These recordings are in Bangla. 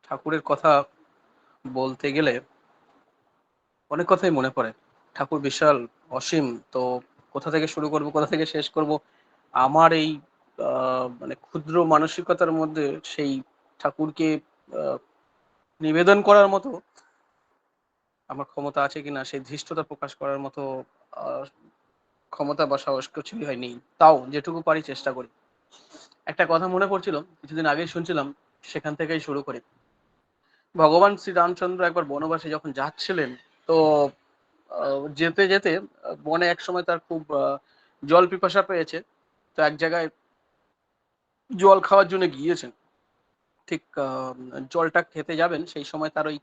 ঠাকুরের কথা বলতে গেলে অনেক কথাই মনে পড়ে। ঠাকুর বিশাল, অসীম। তো কোথা থেকে শুরু করব, কোথা থেকে শেষ করব? আমার এই মানে ক্ষুদ্র মানসিকতার মধ্যে সেই ঠাকুরকে আ নিবেদন করার মতো আমার ক্ষমতা আছে কিনা, সেই ধৃষ্টতা প্রকাশ করার মতো আ ক্ষমতা বা সাহস কিছুই হয় নেই। তাও যেটুকু পারি চেষ্টা করি। একটা কথা মনে পড়ছিল, কিছুদিন আগেই শুনছিলাম, সেখান থেকেই শুরু করি। ভগবান শ্রীরামচন্দ্র একবার বনবাসে যখন যাচ্ছিলেন, তো যেতে যেতে বনে একসময় তার খুব জল পিপাসা পেয়েছে। তো এক জায়গায় জল খাওয়ার জন্য গিয়েছেন। ঠিক জলটা খেতে যাবেন সেই সময় তার ওই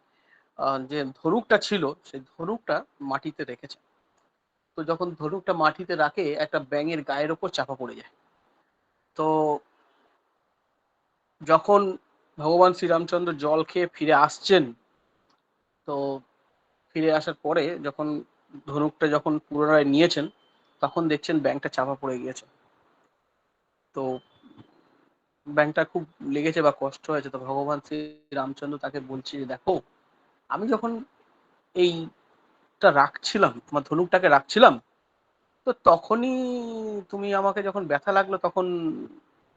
যে ধনুকটা ছিল, সেই ধনুকটা মাটিতে রেখেছে। তো যখন ধনুকটা মাটিতে রাখে, একটা ব্যাঙের গায়ের ওপর চাপা পড়ে যায়। তো যখন ভগবান শ্রীরামচন্দ্র জল খেয়ে ফিরে আসছেন, তো ফিরে আসার পরে যখন ধনুকটা যখন পুনরায় নিয়েছেন, তখন দেখছেন ব্যাঙটা চাপা পড়ে গিয়েছে। তো ব্যাঙটা খুব লেগেছে বা কষ্ট হয়েছে। তো ভগবান শ্রী রামচন্দ্র তাকে বলছে যে, দেখো, আমি যখন এইটা রাখছিলাম, তোমার ধনুকটাকে রাখছিলাম, তো তখনই তুমি আমাকে যখন ব্যথা লাগলো, তখন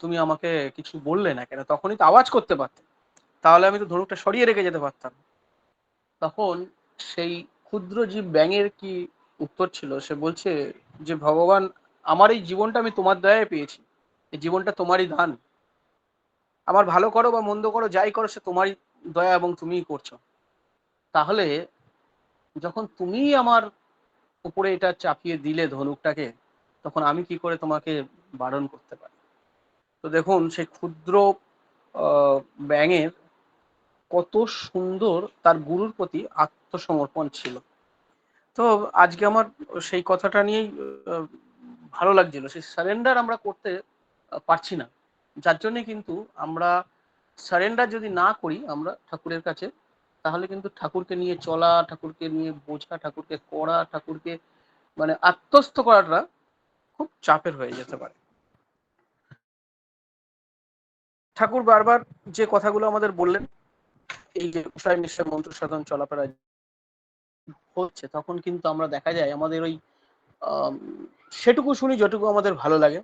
তুমি আমাকে কিছু বললে না কেন? তখনই তো আওয়াজ করতে পারতে। তাহলে আমি তো ধনুকটা সরিয়ে রেখে যেতে পারতাম। তখন সেই ক্ষুদ্র জীব ব্যাঙের কি উত্তর ছিল? সে বলছে যে, ভগবান, আমার এই জীবনটা আমি তোমার দয়ায় পেয়েছি। এই জীবনটা তোমারই দান। আমার ভালো করো বা মন্দ করো, যাই করো, সে তোমারই দয়া এবং তুমিই করছো। তাহলে যখন তুমি আমার উপরে এটা চাপিয়ে দিলে ধনুকটাকে, তখন আমি কি করে তোমাকে বারণ করতে পারি? তো দেখুন, সেই ক্ষুদ্র ব্যাঙের কত সুন্দর তার গুরুর প্রতি আত্মসমর্পণ ছিল। তো আজকে আমার সেই কথাটা নিয়েই ভালো লাগছিল। সেই সারেন্ডার আমরা করতে পারছি না, যার জন্য কিন্তু আমরা সারেন্ডার যদি না করি আমরা ঠাকুরের কাছে, তাহলে কিন্তু ঠাকুরকে নিয়ে চলা, ঠাকুরকে নিয়ে বোঝা, ঠাকুরকে করা, ঠাকুরকে মানে আত্মস্থ করাটা খুব চাপের হয়ে যেতে পারে। ঠাকুর বারবার যে কথাগুলো আমাদের বললেন, এই যে উষায় নিশ্চয় মন্ত্র সাধন চলাফেরা হচ্ছে, তখন কিন্তু আমরা দেখা যায় আমাদের ওই আম, সেটুকু শুনি যেটুকু আমাদের ভালো লাগে।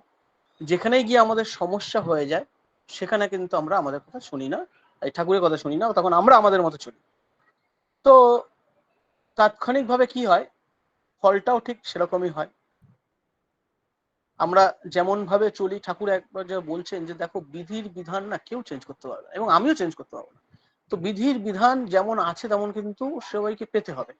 যেখানে গিয়ে আমাদের সমস্যা হয়ে যায়, সেখানে কিন্তু আমরা আমাদের কথা শুনি না, এই ঠাকুরের কথা শুনি না, তখন আমরা আমাদের মতো চলি। তো তাৎক্ষণিকভাবে কি হয়, ফলটাও ঠিক সেরকমই হয়। আমরা যেমন ভাবে চলি, ঠাকুর একবার যা বলছেন যে, দেখো, বিধির বিধান না কেউ চেঞ্জ করতে পারবে না, এবং আমিও চেঞ্জ করতে পারবো না। তো বিধির বিধান যেমন আছে তেমন কিন্তু সবাইকে পেতে হবে।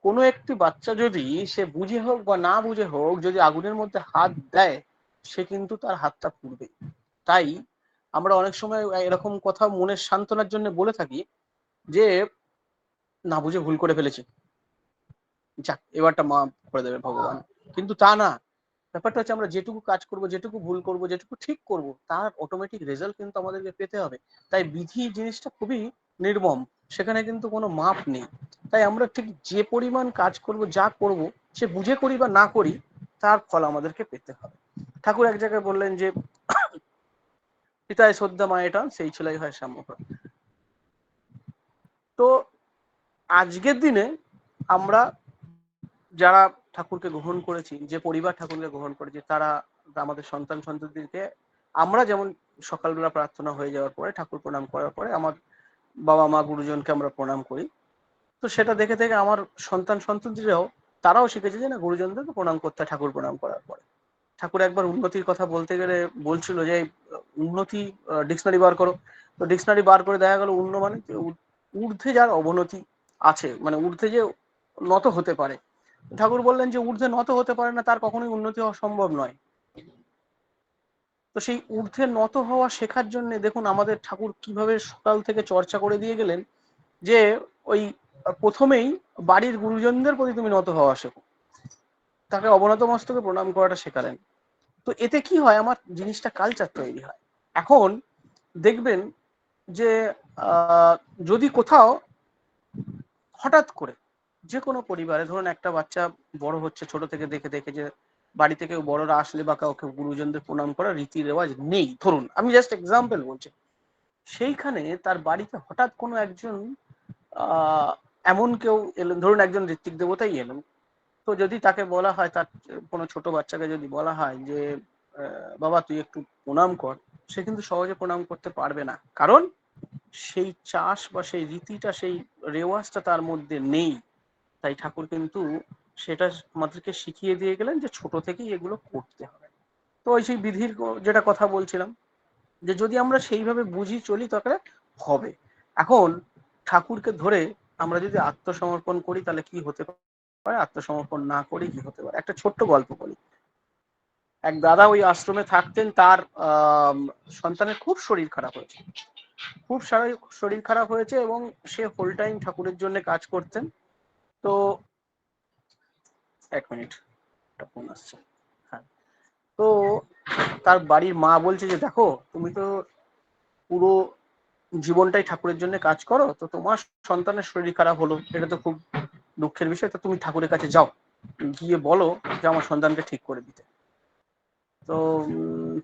কোনো একটি বাচ্চা যদি সে বুঝে হোক বা না বুঝে হোক, যদি আগুনের মধ্যে হাত দেয়, সে কিন্তু তার হাতটা পুড়বে। তাই আমরা অনেক সময় এরকম কথা মনের সান্ত্বনার জন্য বলে থাকি যে, না বুঝে ভুল করে ফেলেছি, যাক, এবারটা মাফ করে দেবে ভগবান। কিন্তু তা না। ব্যাপারটা হচ্ছে, আমরা যেটুকু কাজ করব, যেটুকু ভুল করব, যেটুকু ঠিক করব, তার অটোমেটিক রেজাল্ট কিন্তু আমাদেরকে পেতে হবে। তাই বিধি জিনিসটা খুবই নির্মম, সেখানে কিন্তু কোনো মাপ নেই। তাই আমরা ঠিক যে পরিমাণ কাজ করব, যা করব, সে বুঝে করি বা না করি, তার ফল আমাদেরকে পেতে হবে। ঠাকুর এক জায়গায় বললেন যে, পিতায় শ্রদ্ধা মায়েটা সেই ছেলেই হয় সাম্যকর। তো আজকের দিনে আমরা যারা ঠাকুরকে গ্রহণ করেছি, যে পরিবার ঠাকুরকে গ্রহণ করেছি, তারা আমাদের সন্তান সন্ততিকে, আমরা যেমন সকালবেলা প্রার্থনা হয়ে যাওয়ার পরে, ঠাকুর প্রণাম করার পরে আমার বাবা মা গুরুজনকে আমরা প্রণাম করি। তো সেটা দেখে দেখে আমার সন্তান সন্ততিরাও, তারাও শিখেছে যে না, গুরুজনদেরকে প্রণাম করতে হয় ঠাকুর প্রণাম করার পরে। ঠাকুর একবার উন্নতির কথা বলতে গেলে বলছিল যে, উন্নতি ডিকশনারি বার করো। তো ডিকশনারি বার করে দেখা গেল উন্ন মানে ঊর্ধ্বে যার অবনতি আছে, মানে ঊর্ধ্বে যে নত হতে পারে। ঠাকুর বললেন যে, ঊর্ধ্বে নত হতে পারে না, তার কখনোই উন্নতি হওয়া সম্ভব নয়। তো সেই ঊর্ধ্বে নত হওয়া শেখার জন্য দেখুন আমাদের ঠাকুর কিভাবে সকাল থেকে চর্চা করে দিয়ে গেলেন, যে ওই প্রথমেই বাড়ির গুরুজনদের প্রতি তুমি নত হওয়া শেখো, তাকে অবনত মস্তকে প্রণাম করাটা শেখালেন। তো এতে কি হয়, আমার জিনিসটা কালচার তৈরি হয়। এখন দেখবেন যে যদি কোথাও হঠাৎ করে যে কোনো পরিবারে, ধরুন একটা বাচ্চা বড় হচ্ছে, ছোট থেকে দেখে দেখে যে বাড়িতে কেউ বড়রা আসলে বা কাউকে গুরুজনদের প্রণাম করা রীতি রেওয়াজ নেই, ধরুন আমি জাস্ট এক্সাম্পল বলছি, সেইখানে তার বাড়িতে হঠাৎ কোনো একজন এমন কেউ এলেন, ধরুন একজন ঋত্বিক দেবতাই এলেন। তো যদি তাকে বলা হয়, তার কোনো ছোট বাচ্চাকে যদি বলা হয় যে বাবা তুই একটু প্রণাম কর, সে কিন্তু সহজে প্রণাম করতে পারবে না, কারণ সেই চাষ বা সেই রীতিটা, সেই রেওয়াজটা তার মধ্যে নেই। তাই ঠাকুর কিন্তু সেটা আমাদেরকে শিখিয়ে দিয়ে গেলেন যে ছোট থেকেই এগুলো করতে হবে। তো ওই সেই বিধির যেটা কথা বলছিলাম, যে যদি আমরা সেইভাবে বুঝি চলি তাহলে হবে। এখন ঠাকুরকে ধরে আমরা যদি আত্মসমর্পণ করি তাহলে কি হতে পারে, আত্মসমর্পণ না করি কি হতে পারে, একটা ছোট্ট গল্প বলি। এক দাদা ওই আশ্রমে থাকতেন, তার সন্তানের খুব শরীর খারাপ হয়েছে, খুব শরীর খারাপ হয়েছে, এবং সে ফুল টাইম ঠাকুরের জন্য কাজ করতেন। তো এক মিনিট, একটা ফোন আসছে। হ্যাঁ, তো তার বাড়ির মা বলছে যে দেখো তুমি তো পুরো জীবনটাই ঠাকুরের জন্য কাজ করো, তো তোমার সন্তানের শরীর খারাপ হলো, এটা তো খুব দুঃখের বিষয়, তো তুমি ঠাকুরের কাছে যাও, গিয়ে বলো যে আমার সন্তানকে ঠিক করে দিতে। তো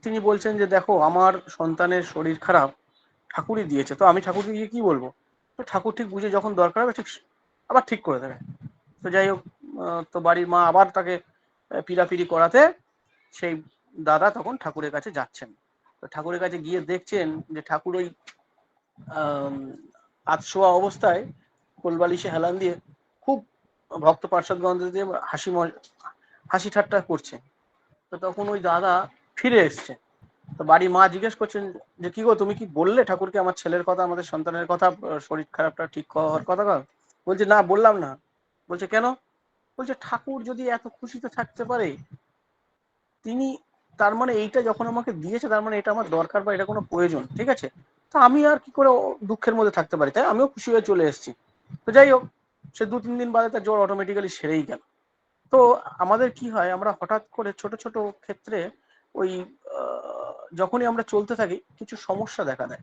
তিনি বলছেন যে দেখো আমার সন্তানের শরীর খারাপ, ঠাকুরই দিয়েছে, তো আমি ঠাকুরকে গিয়ে কি বলবো, তো ঠাকুর ঠিক বুঝে যখন দরকার হবে ঠিক আবার ঠিক করে দেবে। তো যাই হোক, তো বাড়ির মা আবার তাকে পিড়াপিড়ি করাতে সেই দাদা তখন ঠাকুরের কাছে যাচ্ছেন। তো ঠাকুরের কাছে গিয়ে দেখছেন যে ঠাকুর ওই আতশোয়া অবস্থায় কোলবালিশে হেলান দিয়ে খুব ভক্ত পার্ষদগণ দিয়ে হাসি ঠাট্টা করছে। তো তখন ওই দাদা ফিরে এসছে। তো বাড়ির মা জিজ্ঞেস করছেন যে কি গো, তুমি কি বললে ঠাকুরকে আমার ছেলের কথা, আমাদের সন্তানের কথা, শরীর খারাপটা ঠিক হওয়ার কথা? বলছে না, বললাম না। বলছে কেন? বলছে ঠাকুর যদি এত খুশিতে থাকতে পারে, তিনি, তার মানে এইটা যখন আমাকে দিয়েছে তার মানে এটা আমার দরকার বা এটা কোনো প্রয়োজন, ঠিক আছে? তো আমি আর কি করে দুঃখের মধ্যে থাকতে পারি, তাই আমিও খুশি হয়ে চলে এসেছি। তো যাই হোক, সে 2-3 দিন বাদে তার জ্বর অটোমেটিক্যালি সেরেই গেল। তো আমাদের কি হয়, আমরা হঠাৎ করে ছোট ছোট ক্ষেত্রে ওই যখনই আমরা চলতে থাকি কিছু সমস্যা দেখা দেয়।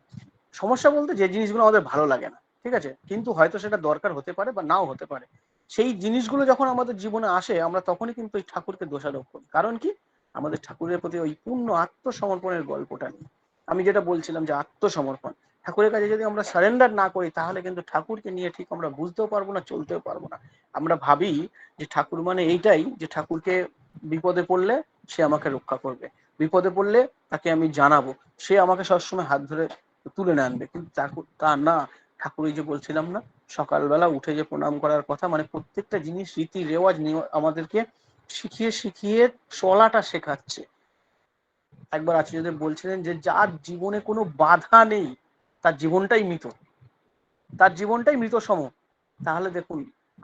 সমস্যা বলতে যে জিনিসগুলো আমাদের ভালো লাগে না, ঠিক আছে, কিন্তু হয়তো সেটা দরকার হতে পারে বা নাও হতে পারে, সেই জিনিসগুলো যখন আমাদের জীবনে আসে আমরা তখনই কিন্তু ওই ঠাকুরকে দোষারোপ করি। কারণ কি, আমাদের ঠাকুরের প্রতি ওই পূর্ণ আত্মসমর্পণের গল্পটা নেই। আমি যেটা বলছিলাম যে আত্মসমর্পণ, ঠাকুরের কাছে যদি আমরা সারেন্ডার না করি তাহলে কিন্তু ঠাকুরকে নিয়ে ঠিক আমরা বুঝতেও পারবো না, চলতেও পারবো না। আমরা ভাবি যে ঠাকুর মানে এইটাই যে ঠাকুরকে বিপদে পড়লে সে আমাকে রক্ষা করবে, বিপদে পড়লে তাকে আমি জানাবো, সে আমাকে সবসময় হাত ধরে তুলে আনবে, কিন্তু তা না। ঠাকুর যে বলছিলাম না, সকালবেলা উঠে যে প্রণাম করার কথা, মানে প্রত্যেকটা জিনিস রীতি রেওয়াজ আমাদেরকে শিখিয়ে শিখিয়ে চলাটা শেখাচ্ছে। একবার আচার্যদেব বলছিলেন যে যার জীবনে কোনো বাধা নেই তার জীবনটাই মৃত, তার জীবনটাই মৃত সম। তাহলে দেখুন,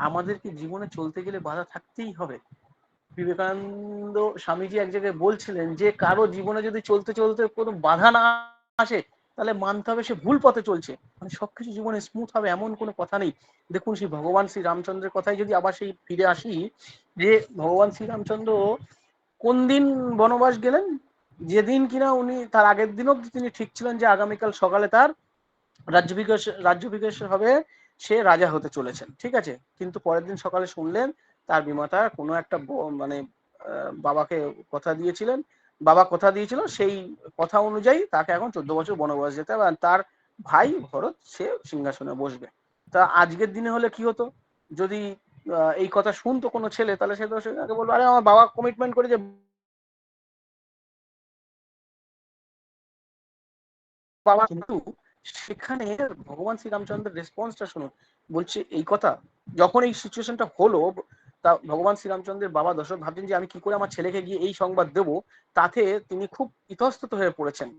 আমাদের কি জীবনে চলতে গেলে বাধা থাকতেই হবে? বিবেকানন্দ স্বামীজি এক জায়গায় বলছিলেন যে কারো জীবনে যদি চলতে চলতে কোনো বাধা না আসে তাহলে মানতে হবে সে ভুল পথে চলছে, মানে সবকিছু জীবনে স্মুথ হবে এমন কোনো কথা নেই। দেখুন, সেই ভগবান শ্রী রামচন্দ্রের কথায় যদি আবার সেই ফিরে আসি, যে ভগবান শ্রী রামচন্দ্র কোন দিন বনবাস গেলেন, যেদিন কিনা উনি তার আগের দিনও তিনি ঠিক ছিলেন যে আগামীকাল সকালে তার রাজ্যভিষেক হবে, সে রাজা হতে চলেছেন, ঠিক আছে, কিন্তু পরের দিন সকালে শুনলেন তার বিমাতা কোনো একটা মানে বাবাকে কথা দিয়েছিলেন, বাবা কথা দিয়েছিল, সেই কথা অনুযায়ী তাকে এখন 14 বছর বনবাস যেতে হবে, আর তার ভাই ভরত সে সিংহাসনে বসবে। তা আজকের দিনে হলে কি হতো, যদি এই কথা শুনতো কোনো ছেলে, তাহলে সে তো সেটাকে বলবো আরে আমার বাবা কমিটমেন্ট করে যে বাবা, কিন্তু সেখানে ভগবান শ্রীরামচন্দ্রের রেসপন্সটা শুনুন। বলছে এই কথা যখন এই সিচুয়েশনটা হলো, তা ভগবান শ্রীরামচন্দ্রের বাবা দশরথ ভাবছেন যে আমি কি করে আমার ছেলেকে গিয়ে এই সংবাদ দেবো, তাতে তিনি খুব ইতস্তত হয়ে পড়েছেন,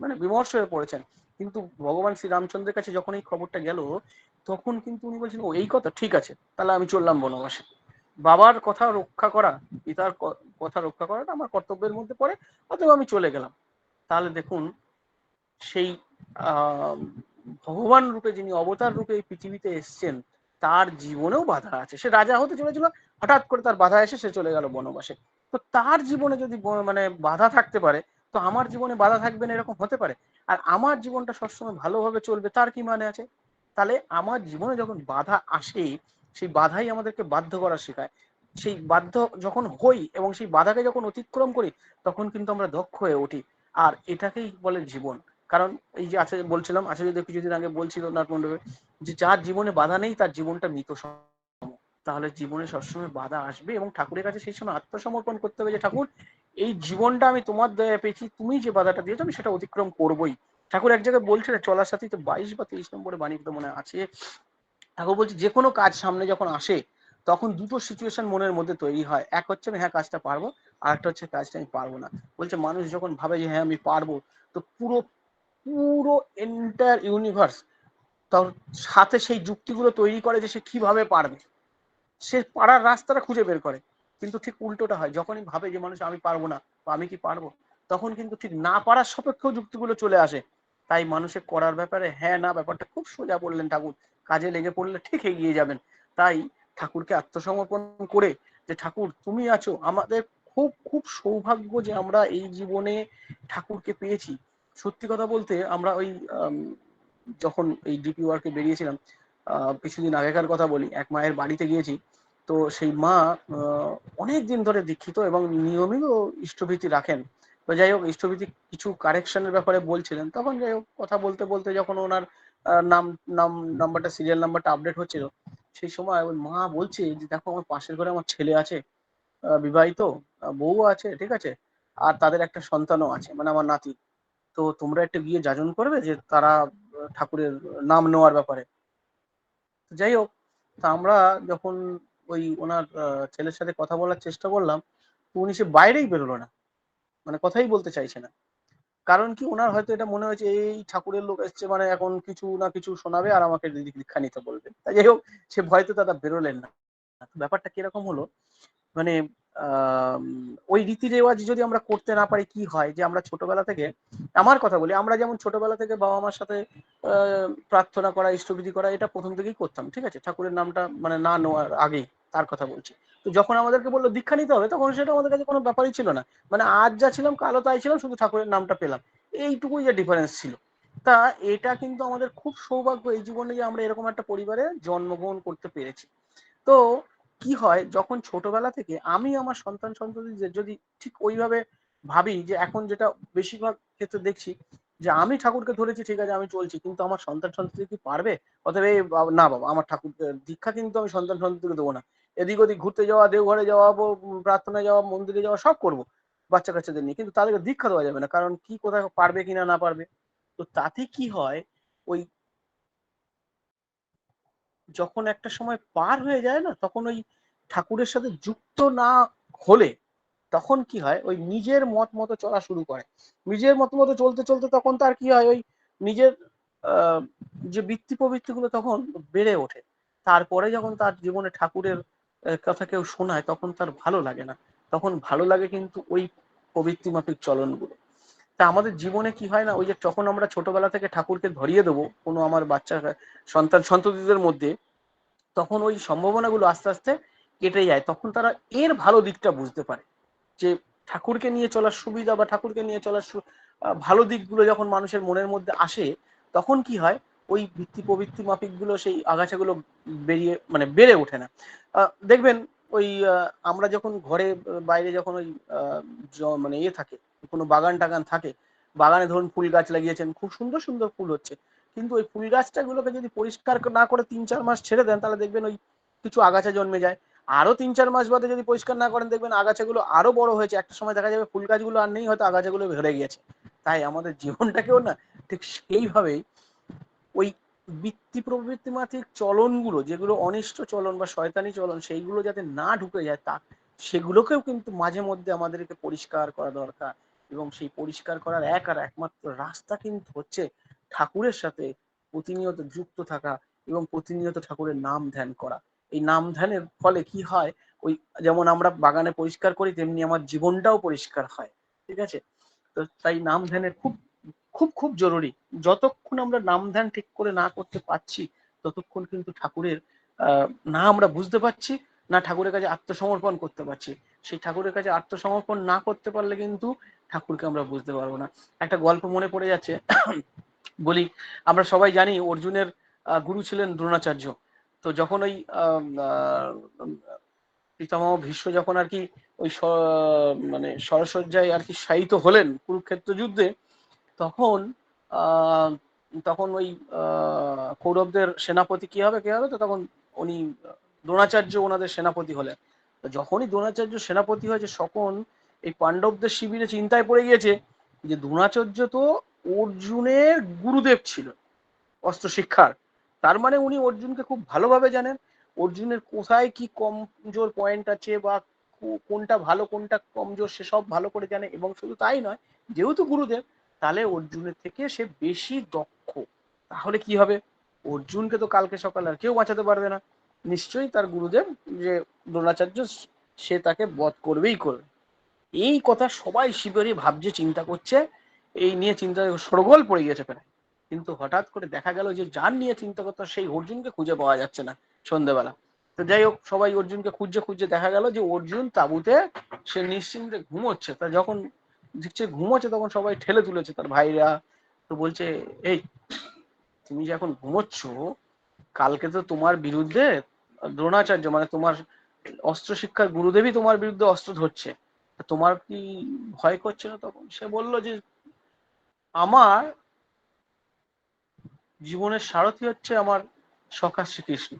মানে বিমর্ষ হয়ে পড়েছেন। কিন্তু ভগবান শ্রীরামচন্দ্রের কাছে যখন এই খবরটা গেল, তখন কিন্তু উনি বলছেন ও এই কথা, ঠিক আছে তাহলে আমি চললাম বনবাসে। বাবার কথা রক্ষা করা, পিতার কথা রক্ষা করাটা আমার কর্তব্যের মধ্যে পড়ে, অতএব আমি চলে গেলাম। তাহলে দেখুন, সেই আহ ভগবান রূপে যিনি অবতার রূপে এই পৃথিবীতে এসছেন, তার জীবনেও বাধা আছে। সে রাজা হতে চলেছিল, হঠাৎ করে তার বাধা এসে সে চলে গেল বনবাসে। তো তার জীবনে যদি মানে বাধা থাকতে পারে, তো আমার জীবনে বাধা থাকবে না এরকম হতে পারে? আর আমার জীবনটা সবসময় ভালোভাবে চলবে তার কি মানে আছে? তাহলে আমার জীবনে যখন বাধা আসে, সেই বাধাই আমাদেরকে বাধ্য করা শেখায়। সেই বাধ্য যখন হই এবং সেই বাধাকে যখন অতিক্রম করি, তখন কিন্তু আমরা দক্ষ হয়ে উঠি। আর এটাকেই বলে জীবন। কারণ এই যে আছে বলছিলাম, আচার্যদেব কিছুদিন আগে বলছিল নাট মণ্ডপে, যে যার জীবনে বাধা নেই তার জীবনটা মৃত সম। তাহলে জীবনে সবসময় বাধা আসবে এবং ঠাকুরের কাছে সেই সময় আত্মসমর্পণ করতে হবে যে ঠাকুর এই জীবনটা আমি তোমার দয়া পেয়েছি, তুমি যে বাধাটা দিয়েছো আমি সেটা অতিক্রম করবোই। ঠাকুর এক জায়গায় বলছিল চলার সাথে তো 22 বা 23 নম্বরে বাণীতে মনে আছে, ঠাকুর বলছে যে কোনো কাজ সামনে যখন আসে তখন দুটো সিচুয়েশন মনের মধ্যে তৈরি হয়, এক হচ্ছে আমি হ্যাঁ কাজটা পারবো, আর একটা হচ্ছে কাজটা আমি পারবো না। বলছে মানুষ যখন ভাবে যে হ্যাঁ আমি পারবো, তো পুরো পুরো এন্টায়ার ইউনিভার্স তার সাথে সেই যুক্তিগুলো তৈরি করে যে সে কিভাবে পারবে, সে পারার রাস্তাটা খুঁজে বের করে। কিন্তু ঠিক উল্টোটা হয়, যখনই ভাবে যে মানুষ আমি পারবো না বা আমি কি পারবো, তখন কিন্তু ঠিক না পারার সপেক্ষেও যুক্তিগুলো চলে আসে। তাই মানুষের করার ব্যাপারে হ্যাঁ না ব্যাপারটা খুব সোজা বললেন ঠাকুর, কাজে লেগে পড়লে ঠিক এগিয়ে যাবেন। তাই ঠাকুরকে আত্মসমর্পণ করে যে ঠাকুর তুমি আছো, আমাদের খুব খুব সৌভাগ্য যে আমরা এই জীবনে ঠাকুরকে পেয়েছি। সত্যি কথা বলতে আমরা ওই যখন এই ডিপি ওয়ার্কে বেরিয়েছিলাম, কিছুদিন আগেকার কথা বলি, এক মায়ের বাড়িতে গিয়েছি। তো সেই মা অনেক দিন ধরে দীক্ষিত এবং নিয়মিত ইষ্টভীতি রাখেন। তো যাই হোক, ইষ্টভীতি কিছু কারেকশনের ব্যাপারে বলছিলেন, তখন যাই হোক কথা বলতে বলতে যখন ওনার নাম নাম নাম্বারটা সিরিয়াল নাম্বারটা আপডেট হচ্ছিল, সেই সময় ওই মা বলছে যে দেখো আমার পাশের ঘরে আমার ছেলে আছে, বিবাহিত, বউ আছে, ঠিক আছে, আর তাদের একটা সন্তানও আছে, মানে আমার নাতি। তো তোমরা একটু গিয়ে যাজন করবে যে তারা ঠাকুরের নাম নেওয়ার ব্যাপারে। যাই হোক, তা আমরা যখন ওই ওনার ছেলের সাথে কথা বলার চেষ্টা করলাম, তো উনি সে বাইরেই বেরোলো না, মানে কথাই বলতে চাইছে না। কারণ কি, ওনার হয়তো এটা মনে হয়েছে এই ঠাকুরের লোক এসছে মানে এখন কিছু না কিছু শোনাবে আর আমাকে দীক্ষা নিতে বলবে। তাই যাই হোক, সে ভয়তে দাদা বেরোলেন না। ব্যাপারটা কিরকম হলো, মানে ওই রীতি রেওয়াজ যদি আমরা করতে না পারি কি হয়, যে আমরা ছোটবেলা থেকে, আমার কথা বলি, আমরা যেমন ছোটবেলা থেকে বাবা মার সাথে প্রার্থনা করা ইষ্টবিধি করা এটা প্রথম থেকেই করতাম, ঠিক আছে, ঠাকুরের নামটা মানে না নেওয়ার আগেই, তার কথা বলছি। তো যখন আমাদেরকে বললো দীক্ষা নিতে হবে, তখন সেটা আমাদের কাছে কোনো ব্যাপারই ছিল না, মানে আজ যা ছিলাম কালো তাই ছিলাম, শুধু ঠাকুরের নামটা পেলাম, এইটুকুই যে ডিফারেন্স ছিল। তা এটা কিন্তু আমাদের খুব সৌভাগ্য এই জীবনে যে আমরা এরকম একটা পরিবারে জন্মগ্রহণ করতে পেরেছি। তো কি হয়, যখন ছোটবেলা থেকে আমি আমার সন্তান সন্ততিদের যদি ঠিক ওইভাবে ভাবি, যে এখন যেটা বেশিরভাগ ক্ষেত্রে দেখছি, যে আমি ঠাকুরকে ধরেছি ঠিক আছে আমি চলছি, কিন্তু আমার সন্তান সন্ততি কি পারবে, অতএব না বাবা আমার ঠাকুর দীক্ষা কিন্তু আমি সন্তান সন্ততিকে দেবো না। এদিক ওদিক ঘুরতে যাওয়া, দেওঘরে যাওয়া, প্রার্থনায় যাওয়া, মন্দিরে যাওয়া সব করবো বাচ্চা কাচ্চাদের নিয়ে, কিন্তু তাদেরকে দীক্ষা দেওয়া যাবে না, কারণ কি কোথায় পারবে কিনা না পারবে। তো তাতে কি হয়, ওই যখন একটা সময় পার হয়ে যায় না, তখন ওই ঠাকুরের সাথে যুক্ত না হলে তখন কি হয়, ওই নিজের মত মতো চলা শুরু করে। নিজের মত মতো চলতে চলতে তখন তার কি হয়, ওই নিজের আহ, যে বৃত্তি প্রবৃত্তি গুলো তখন বেড়ে ওঠে। তারপরে যখন তার জীবনে ঠাকুরের কথা কেউ শোনায়, তখন তার ভালো লাগে না, তখন ভালো লাগে কিন্তু ওই প্রবৃত্তি মাফিক চলনগুলো। তা আমাদের জীবনে কি হয় না, ওই যে যখন আমরা ছোটবেলা থেকে ঠাকুরকে ধরিয়ে দেবো কোনো আমার বাচ্চা সন্তান সন্ততিদের মধ্যে, তখন ওই সম্ভাবনাগুলো আস্তে আস্তে কেটে যায়, তখন তারা এর ভালো দিকটা বুঝতে পারে, যে ঠাকুরকে নিয়ে চলার সুবিধা বা ঠাকুরকে নিয়ে চলার ভালো দিকগুলো যখন মানুষের মনের মধ্যে আসে, তখন কি হয়, ওই বৃত্তি প্রবৃত্তি মাফিক গুলো সেই আগাছাগুলো বেরিয়ে মানে বেড়ে ওঠে না। দেখবেন ওই আমরা যখন ঘরে বাইরে যখন ওই মানে ইয়ে থাকে, কোনো বাগান টাগান থাকে, বাগানে ধরুন ফুল গাছ লাগিয়েছেন, খুব সুন্দর সুন্দর ফুল হচ্ছে, কিন্তু ওই ফুল গাছটা গুলোকে যদি পরিষ্কার না করে 3-4 মাস ছেড়ে দেন, তাহলে দেখবেন ওই কিছু আগাছা জন্মে যায়। আরো 3-4 মাস বাদে যদি পরিষ্কার না করেন, দেখবেন আগাছাগুলো আরো বড় হয়েছে, একটা সময় দেখা যাবে ফুল গাছগুলো আর নেই, হয়তো আগাছাগুলো ভরে গেছে। তাই আমাদের জীবনটাকেও না ঠিক সেইভাবেই ওই বৃত্তি প্রবৃত্তি মাত্রিক চলনগুলো, যেগুলো অনিষ্ট চলন বা শয়তানি চলন, সেইগুলো যাতে না ঢুকে যায়, তা সেগুলোকেও কিন্তু মাঝে মধ্যে আমাদেরকে পরিষ্কার করা দরকার। এবং সেই পরিষ্কার করার এক আর একমাত্র রাস্তা কিন্তু হচ্ছে ঠাকুরের সাথে প্রতিনিয়ত যুক্ত থাকা এবং প্রতিনিয়ত ঠাকুরের নাম ধ্যান করা। এই নাম ধ্যানের ফলে কি হয়, ওই যেমন আমরা বাগানে পরিষ্কার করি, তেমনি আমার জীবনটাও পরিষ্কার হয়, ঠিক আছে। তো তাই নাম ধ্যানের খুব খুব খুব জরুরি। যতক্ষণ আমরা নাম ধ্যান ঠিক করে না করতে পারছি, ততক্ষণ কিন্তু ঠাকুরের না আমরা বুঝতে পারছি, না ঠাকুরের কাছে আত্মসমর্পণ করতে পারছি। সেই ঠাকুরের কাছে আত্মসমর্পণ না করতে পারলে কিন্তু ঠাকুরকে আমরা বুঝতে পারবো না। একটা গল্প মনে পড়ে যাচ্ছে, বলি। আমরা সবাই জানি অর্জুনের গুরু ছিলেন দ্রোণাচার্য। তো যখন ওই পিতামহ ভীষ্ম যখন আর কি ওই মানে সরসজ্জায় আর কি শায়িত হলেন কুরুক্ষেত্র যুদ্ধে, তখন তখন ওই কৌরবদের সেনাপতি কি হবে তো তখন উনি দ্রোণাচার্য ওনাদের সেনাপতি হলেন। তো যখনই দ্রোণাচার্য সেনাপতি হয়েছে তখন এই পাণ্ডবদের শিবিরে চিন্তায় পড়ে গিয়েছে যে দ্রোণাচার্য তো অর্জুনের গুরুদেব ছিল অস্ত্র শিক্ষার। তার মানে উনি অর্জুনকে খুব ভালোভাবে জানেন, অর্জুনের কোথায় কি কমজোর পয়েন্ট আছে বা কোনটা ভালো কোনটা কমজোর সেসব ভালো করে জানে। এবং শুধু তাই নয়, যেহেতু গুরুদেব তাহলে অর্জুনের থেকে সে বেশি দক্ষ। তাহলে কি হবে, অর্জুনকে তো কালকে সকালে আর কেউ বাঁচাতে পারবে না, নিশ্চয়ই তার গুরুদেব যে দ্রোণাচার্য সে তাকে বধ করবেই করবে। এই কথা সবাই শিবিরে ভাবছে, চিন্তা করছে, এই নিয়ে চিন্তা সরগোল পড়ে গেছে প্রায়। কিন্তু হঠাৎ করে দেখা গেল যে যার নিয়ে চিন্তা করতো সেই অর্জুনকে খুঁজে পাওয়া যাচ্ছে না সন্ধ্যেবেলা। তো যাই হোক, সবাই অর্জুনকে খুঁজছে খুঁজছে দেখা গেল যে অর্জুন তাঁবুতে সে নিশ্চিন্তে ঘুমোচ্ছে। তা যখন দেখছে ঘুমোচ্ছে তখন সবাই ঠেলে তুলেছে তার ভাইরা। তো বলছে, এই তুমি যে এখন ঘুমোচ্ছ, কালকে তো তোমার বিরুদ্ধে দ্রোণাচার্য মানে তোমার অস্ত্র শিক্ষার গুরুদেবই তোমার বিরুদ্ধে অস্ত্র ধরছে, তোমার কি ভয় করছে না? তখন সে বলল যে আমার জীবনের সারথি হচ্ছে আমার সখা শ্রীকৃষ্ণ,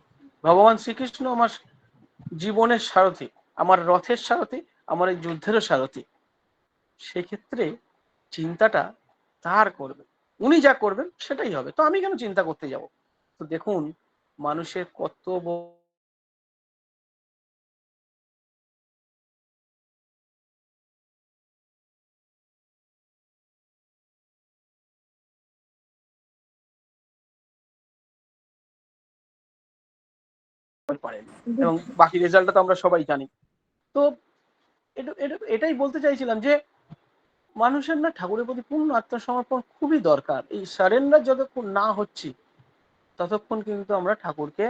ভগবান শ্রীকৃষ্ণ আমার জীবনের সারথি, আমার রথের সারথি, আমার এই যুদ্ধেরও সারথি। সেক্ষেত্রে চিন্তাটা তার করবে, উনি যা করবেন সেটাই হবে, তো আমি কেন চিন্তা করতে যাব? তো দেখুন মানুষের কত পারেন, এবং বাকি রেজাল্টটা তো আমরা সবাই জানি। তো এটাই বলতে চাইছিলাম যে মানুষের না ঠাকুরের প্রতি পূর্ণ আত্মসমর্পণ খুবই দরকার। এই সারেন্ডার যতক্ষণ না হচ্ছে ততক্ষণ কিন্তু আমরা ঠাকুরকে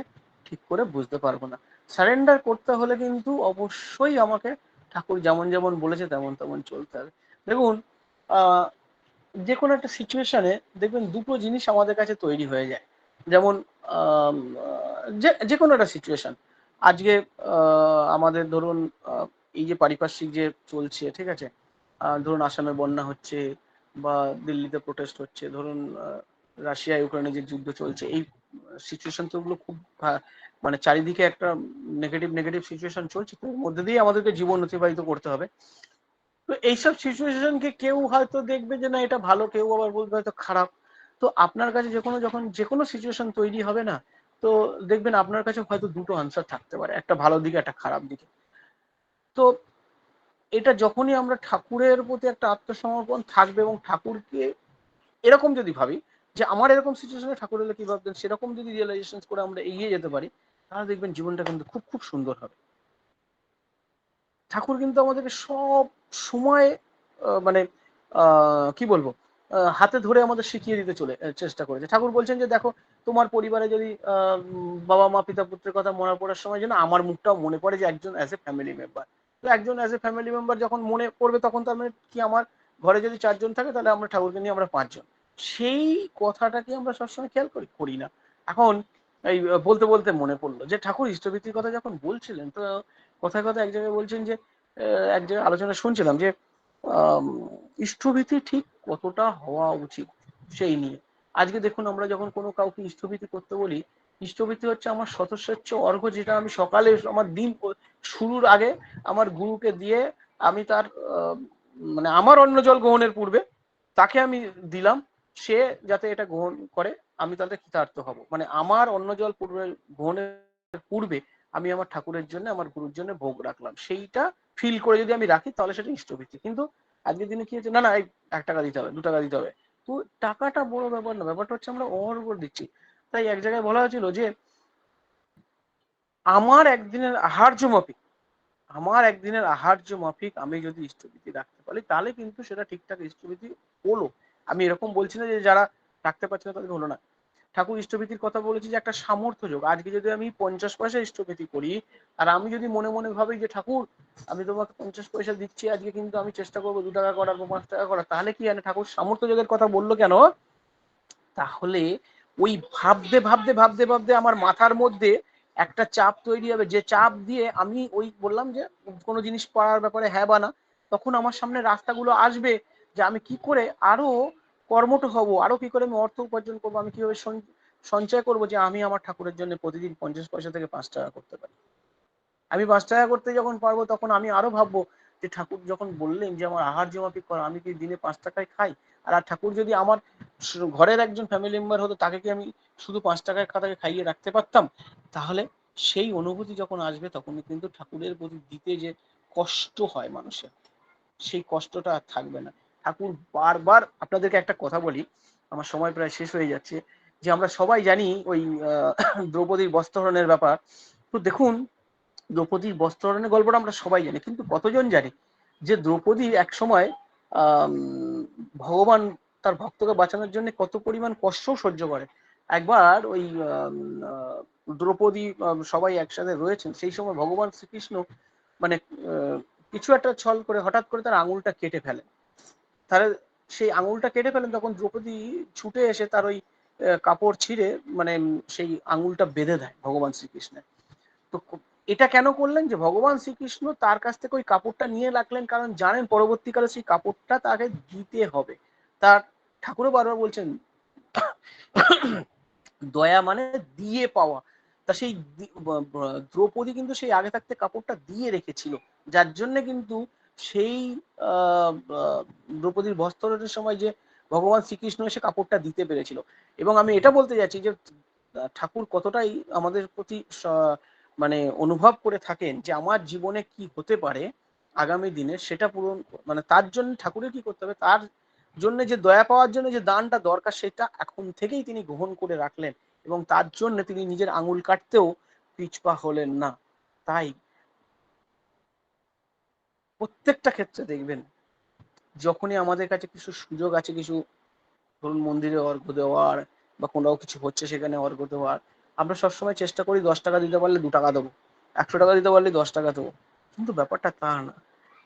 ঠিক করে বুঝতে পারবো না। সারেন্ডার করতে হলে কিন্তু অবশ্যই আমাকে ঠাকুর যেমন যেমন বলেছে তেমন তেমন চলতে হবে। দেখুন যে কোনো একটা সিচুয়েশনে দেখবেন দুটো জিনিস আমাদের কাছে তৈরি হয়ে যায়। যেমন যে কোনো একটা সিচুয়েশন আজকে আমাদের ধরুন এই যে পারিপার্শ্বিক যে চলছে, ঠিক আছে, ধরুন আসামে বন্যা হচ্ছে বা দিল্লিতে প্রোটেস্ট হচ্ছে, ধরুন রাশিয়া ইউক্রেনে যে যুদ্ধ চলছে, এই সিচুয়েশন তো ওগুলো খুব মানে চারিদিকে একটা নেগেটিভ নেগেটিভ সিচুয়েশন চলছে, তো এর মধ্যে দিয়ে আমাদেরকে জীবন অতিবাহিত করতে হবে। তো এইসব সিচুয়েশনকে কেউ হয়তো দেখবে যে না এটা ভালো, কেউ আবার বলবে হয়তো খারাপ। তো আপনার কাছে যখন যে কোনো সিচুয়েশন তৈরি হবে না, তো দেখবেন আপনার কাছে হয়তো দুটো আনসার থাকতে পারে, একটা ভালো দিকে একটা খারাপ দিকে। তো এটা যখনই আমরা ঠাকুরের প্রতি একটা আত্মসমর্পণ থাকবে এবং ঠাকুরকে এরকম যদি ভাবি যে আমার এরকম সিচুয়েশনে ঠাকুর হলে কি ভাবতেন, সেরকম যদি রিয়েলাইজেশন করে আমরা এগিয়ে যেতে পারি, তাহলে দেখবেন জীবনটা কিন্তু খুব খুব সুন্দর হবে। ঠাকুর কিন্তু আমাদেরকে সব সময় মানে কি বলবো, হাতে ধরে আমাদের শিখিয়ে দিতে চেষ্টা করেছে। ঠাকুর বলছেন যে দেখো তোমার পরিবারে যদি বাবা মা পিতা পুত্রের কথা মনে পড়ার সময় যেন আমার মুখটাও মনে পড়ে যে একজন অ্যাজ এ ফ্যামিলি মেম্বার। তো একজন অ্যাজ এ ফ্যামিলি মেম্বার যখন মনে পড়বে তখন তার মানে কি, আমার ঘরে যদি 4 জন থাকে তাহলে আমরা ঠাকুরকে নিয়ে আমরা 5 জন। সেই কথাটাকে আমরা সবসময় খেয়াল করি না। এখন এই বলতে বলতে মনে পড়লো যে ঠাকুর ইষ্টভীতির কথা যখন বলছিলেন, তো কথায় কথায় এক জায়গায় বলছেন যে এক জায়গায় আলোচনা শুনছিলাম যে ইষ্টভীতি ঠিক কতটা হওয়া উচিত সেই নিয়ে। আজকে দেখুন আমরা যখন কোনো কাউকে ইষ্টভীতি করতে বলি, ইষ্টভীতি হচ্ছে আমার স্বতঃস্বেচ্ছ অর্ঘ্য, যেটা আমি সকালে আমার দিন শুরুর আগে আমার গুরুকে দিয়ে আমি তার মানে আমার অন্ন জল গ্রহণের পূর্বে তাকে আমি দিলাম, সে যাতে এটা গ্রহণ করে আমি তাতে কৃতার্থ হব। মানে আমার অন্ন জল পূর্বে গ্রহণের পূর্বে আমি আমার ঠাকুরের জন্য আমার গুরুর জন্য ভোগ রাখলাম, সেইটা ফিল করে যদি আমি রাখি তাহলে সেটা ইষ্টভীতি। কিন্তু আজকের দিনে কি হচ্ছে, না না এই 1 টাকা দিতে হবে 2 টাকা দিতে হবে। তো টাকাটা বড় ব্যাপার না, ব্যাপারটা হচ্ছে আমরা অর্ঘ্য দিচ্ছি। তাই এক জায়গায় বলা হয়েছিল যে আমার একদিনের আহার্য মাফিক, আমার একদিনের আহার্য মাফিক আমি যদি ইষ্টভীতি রাখতে পারি তাহলে কিন্তু সেটা ঠিকঠাক ইষ্টভীতি হলো। আমি এরকম বলছি না যে যারা রাখতে পারছে না তাদের হলো না। ঠাকুর ইষ্টভীতির কথা বলেছি যে একটা সামর্থ্য যোগ। আজকে যদি আমি 50 পয়সা ইষ্টভীতি করি আর আমি যদি মনে মনে ভাবি যে ঠাকুর আমি তোমাকে 50 পয়সা দিচ্ছি আজকে, কিন্তু আমি চেষ্টা করবো 2 টাকা করার বা 5 টাকা করার, তাহলে কি জানে ঠাকুর সামর্থ্য যোগের কথা বললো কেন? তাহলে ওই ভাবতে ভাবতে ভাবতে ভাবতে আমার মাথার মধ্যে একটা চাপ তৈরি হবে, যে চাপ দিয়ে আমি ওই বললাম যে কোনো জিনিস পাওয়ার ব্যাপারে হ্যাঁ বা না, তখন আমার সামনে রাস্তাগুলো আসবে যে আমি কি করে আরো কর্মঠ হব, আরো কি করে আমি অর্থ উপার্জন করবো, আমি কিভাবে সঞ্চয় করবো যে আমি আমার ঠাকুরের জন্য প্রতিদিন 50 পয়সা থেকে 5 টাকা করতে পারি। আমি 5 টাকা করতে যখন পারবো তখন আমি আরো ভাববো যে ঠাকুর যখন বললেন যে আমার আহার মাফিক করা, আমি কি দিনে 5 টাকায় খাই? আর ঠাকুর যদি আমার ঘরের একজন ফ্যামিলি মেম্বার হতো, তাকে কি আমি শুধু 5 টাকায় তাকে খাইয়ে রাখতে পারতাম? তাহলে সেই অনুভূতি যখন আসবে তখন কিন্তু ঠাকুরের প্রতি দিতে যে কষ্ট হয় মানুষের, সেই কষ্টটা আর থাকবে না। ঠাকুর বারবার, আপনাদেরকে একটা কথা বলি, আমার সময় প্রায় শেষ হয়ে যাচ্ছে, যে আমরা সবাই জানি ওই দ্রৌপদীর বস্ত্রহরণের ব্যাপার। তো দেখুন, দ্রৌপদীর বস্ত্রহরণের গল্পটা আমরা সবাই জানি, কিন্তু কতজন জানে যে দ্রৌপদী এক সময় ভগবান তার ভক্তকে বাঁচানোর জন্য কত পরিমাণ কষ্ট সহ্য করে। একবার ওই দ্রৌপদী সবাই একসাথে রয়েছেন, সেই সময় ভগবান শ্রীকৃষ্ণ মানে কিছু একটা ছল করে হঠাৎ করে তার আঙুলটা কেটে ফেলে। তাহলে সেই আঙুলটা কেটে ফেলেন, তখন দ্রৌপদী ছুটে এসে তার ওই কাপড় ছিঁড়ে মানে সেই আঙুলটা বেঁধে দেয় ভগবান শ্রীকৃষ্ণের। তো এটা কেন করলেন, যে ভগবান শ্রীকৃষ্ণ তার কাছ থেকে ওই কাপড়টা নিয়ে রাখলেন, কারণ জানেন পরবর্তীকালে সেই কাপড়টা তাকে দিতে হবে। তার ঠাকুরও বারবার বলছেন দয়া মানে দিয়ে পাওয়া। তা সেই দ্রৌপদী কিন্তু সেই আগে থাকতে কাপড়টা দিয়ে রেখেছিল, যার জন্য কিন্তু সেই দ্রৌপদীর বস্ত্রহরণের সময় যে ভগবান শ্রীকৃষ্ণ এসে কাপড়টা দিতে পেরেছিল। এবং আমি এটা বলতে যাচ্ছি যে ঠাকুর কতটাই আমাদের প্রতি মানে অনুভব করে থাকেন যে আমার জীবনে কি হতে পারে আগামী দিনে সেটা পূরণ, মানে তার জন্য ঠাকুরের কি করতে হবে, তার জন্য যে দয়া পাওয়ার জন্য যে দানটা দরকার সেটা এখন থেকেই তিনি গ্রহণ করে রাখলেন, এবং তার জন্য তিনি নিজের আঙুল কাটতেও পিছপা হলেন না। তাই প্রত্যেকটা ক্ষেত্রে দেখবেন, যখনই আমাদের কাছে কিছু সুযোগ আছে, কিছু ধরুন মন্দিরে অর্ঘ্য দেওয়ার বা কোনো কিছু হচ্ছে সেখানে অর্ঘ্য দেওয়ার, আমরা সবসময় চেষ্টা করি 10 টাকা দিতে পারলে 2 টাকা দেবো, 100 টাকা দিতে পারলে 10 টাকা দেবো। কিন্তু ব্যাপারটা তা না।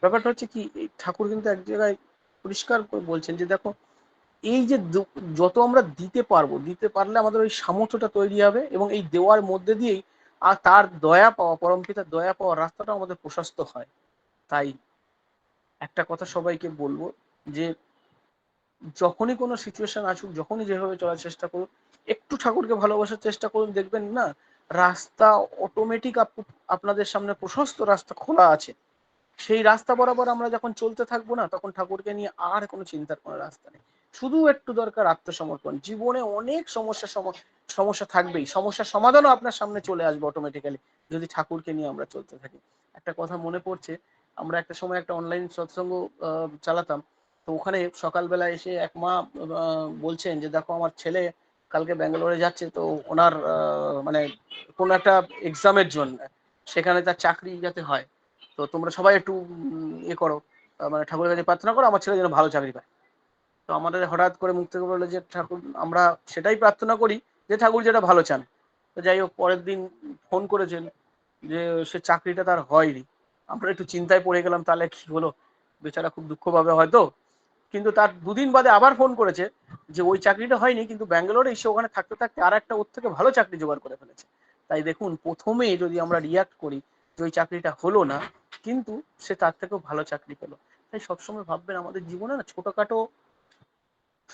ব্যাপারটা হচ্ছে কি, ঠাকুর কিন্তু এক জায়গায় পরিষ্কার করে বলছেন যে দেখো, এই যে যত আমরা দিতে পারবো, দিতে পারলে আমাদের ওই সামর্থ্যটা তৈরি হবে, এবং এই দেওয়ার মধ্যে দিয়েই আর তার দয়া পাওয়া, পরমপিতার দয়া পাওয়ার রাস্তাটা আমাদের প্রশস্ত হয়। তাই একটা কথা সবাইকে বলবো, যে যখনই কোনো সিচুয়েশন আসুক, যখনই যেভাবে চলার চেষ্টা করুন, একটু ঠাকুরকে ভালোবাসার চেষ্টা করুন, দেখবেন না রাস্তা অটোমেটিক আপনাদের সামনে প্রশস্ত রাস্তা খোলা আছে। সেই রাস্তা বরাবর আমরা যখন চলতে থাকবো না, তখন ঠাকুরকে নিয়ে আর কোনো চিন্তার কোনো রাস্তা নেই। শুধু একটু দরকার আত্মসমর্পণ। জীবনে অনেক সমস্যা থাকবেই, সমস্যার সমাধানও আপনার সামনে চলে আসবে অটোমেটিক্যালি, যদি ঠাকুরকে নিয়ে আমরা চলতে থাকি। একটা কথা মনে পড়ছে, আমরা একটা সময় একটা অনলাইন সৎসঙ্গ চালাতাম। তো ওখানে সকালবেলা এসে এক মা বলছেন যে দেখো আমার ছেলে কালকে ব্যাঙ্গালোরে যাচ্ছে, তো ওনার মানে কোনো একটা এক্সামের জন্য সেখানে তার চাকরি যাতে হয়, তো তোমরা সবাই একটু ইয়ে করো, মানে ঠাকুরের কাছে প্রার্থনা করো আমার ছেলে যেন ভালো চাকরি পায়। তো আমাদের হঠাৎ করে মুখ থেকে বললো যে ঠাকুর, আমরা সেটাই প্রার্থনা করি যে ঠাকুর যেটা ভালো চান। তো যাই হোক, পরের দিন ফোন করেছেন যে সে চাকরিটা তার হয়নি। আমরা একটু চিন্তায় পড়ে গেলাম, তাহলে কি হলো, বেচারা খুব দুঃখ পাবে হয়তো। কিন্তু তার দুদিন বাদে আবার ফোন করেছে যে ওই চাকরিটা হয়নি, কিন্তু ব্যাঙ্গালোরে এসে ওখানে থাকতে থাকতে আর একটা ওর থেকে ভালো চাকরি জোগাড় করে ফেলেছে। তাই দেখুন, প্রথমে যদি আমরা রিয়াক্ট করি যে ওই চাকরিটা হলো না, কিন্তু সে তার থেকেও ভালো চাকরি পেলো। তাই সবসময় ভাববেন, আমাদের জীবনে না ছোটখাটো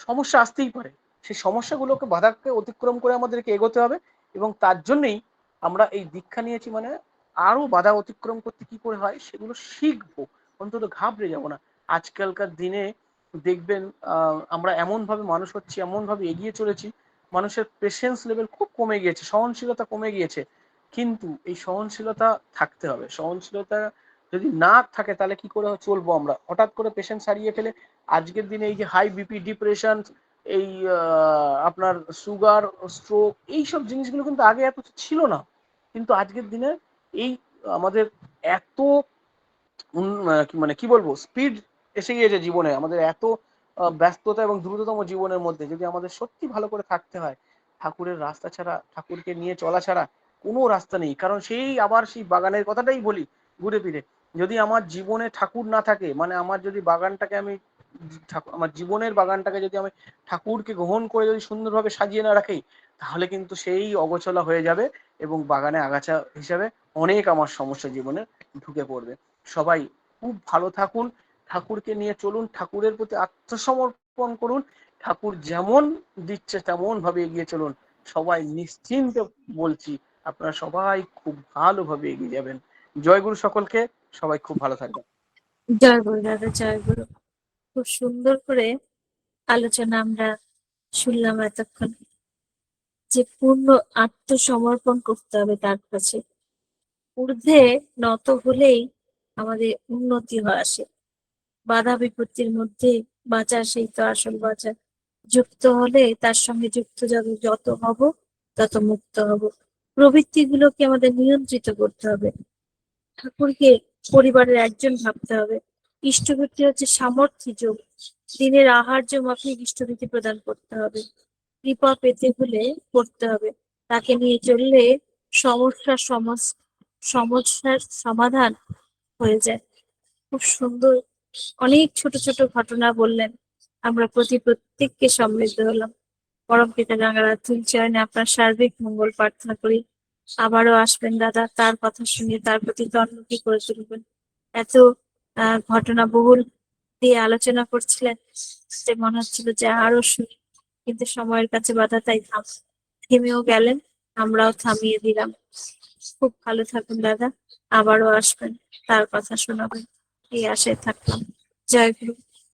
সমস্যা আসতেই পারে, সেই সমস্যাগুলোকে বাধাকে অতিক্রম করে আমাদেরকে এগোতে হবে। এবং তার জন্যই আমরা এই দীক্ষা নিয়েছি, মানে আরো বাধা অতিক্রম করতে কি করে হয় সেগুলো শিখবো, অন্তত ঘাবড়ে যাবো না। আজকালকার দিনে দেখবেন আমরা এমন ভাবে মানুষ হচ্ছি, এমন ভাবে এগিয়ে চলেছি, মানুষের পেশেন্স লেভেল খুব কমে গিয়েছে, সহনশীলতা কমে গিয়েছে। কিন্তু এই সহনশীলতা থাকতে হবে। সহনশীলতা যদি না থাকে তাহলে কি করে চলবো আমরা? হঠাৎ করে পেশেন্স হারিয়ে ফেলে আজকের দিনে এই যে হাই বিপি, ডিপ্রেশন, এই আপনার সুগার, স্ট্রোক, এইসব জিনিসগুলো কিন্তু আগে এত ছিল না। কিন্তু আজকের দিনে এই আমাদের এত মানে কি বলবো, স্পিড এসে গিয়েছে জীবনে, আমাদের এত ব্যস্ততা এবং দ্রুততম জীবনের মধ্যে যদি আমাদের সত্যি ভালো করে থাকতে হয়, ঠাকুরের রাস্তা ছাড়া, ঠাকুরকে নিয়ে চলা ছাড়া কোনো রাস্তা নেই। কারণ সেই আবার সেই বাগানের কথাটাই বলি ঘুরে ফিরে, যদি আমার জীবনে ঠাকুর না থাকে, মানে আমার যদি বাগানটাকে আমি আমার জীবনের বাগানটাকে যদি আমি ঠাকুরকে গ্রহণ করে যদি সুন্দরভাবে সাজিয়ে না রাখি, তাহলে কিন্তু সেই অগোছলা হয়ে যাবে, এবং বাগানে আগাছা হিসাবে অনেক আমার সমস্যা জীবনে ঢুকে পড়বে। সবাই খুব ভালো থাকুন, ঠাকুরকে নিয়ে চলুন, ঠাকুরের প্রতি আত্মসমর্পণ সমর্পণ করুন, ঠাকুর যেমন দিচ্ছে তেমন ভাবে এগিয়ে চলুন। সবাই নিশ্চিন্তে বলছি, আপনারা সবাই খুব ভালোভাবে এগিয়ে যাবেন। জয় গুরু সকলকে, সবাই খুব ভালো থাকবেন। জয় গুরু দাদা, জয় গুরু। খুব সুন্দর করে আলোচনা আমরা শুনলাম এতক্ষণ, যে পূর্ণ আত্মসমর্পণ করতে হবে তার কাছে। ঊর্ধ্বে নত হলেই আমাদের উন্নতি আসে। বাধা বিপত্তির মধ্যে বাঁচা, সেই তো আসল বাঁচা। যুক্ত হলে তার সঙ্গে যুক্ত যত হব তত মুক্ত হব। প্রবৃত্তিগুলোকে আমাদের নিয়ন্ত্রিত করতে হবে। ঠাকুরকে পরিবারের একজন ভাবতে হবে। ইষ্টভৃতি হচ্ছে সামর্থ্য যোগ। দিনের আহার্য মাফিক ইষ্টভৃতি প্রদান করতে হবে। কৃপা পেতে হলে করতে হবে। তাকে নিয়ে চললে সমস্যার সমাধান হয়ে যায়। খুব সুন্দর অনেক ছোট ছোট ঘটনা বললেন। আমরা প্রত্যেককে সমৃদ্ধ হলাম। পরম পিতা গঙ্গারাম চরণে আপনার সার্বিক মঙ্গল প্রার্থনা করি। আবারও আসবেন দাদা, তার কথা শুনে তার প্রতি তন্মুখী করে তুলবেন। এত ঘটনা বহুল দিয়ে আলোচনা করছিলেন যে মনে হচ্ছিল যে আরো শুনি, কিন্তু সময়ের কাছে বাধা, তাই থেমেও গেলেন, আমরাও থামিয়ে দিলাম। খুব ভালো থাকুন দাদা, আবারও আসবেন, তার কথা শোনাবেন, এই আশায় থাকলাম। জয় গুরু।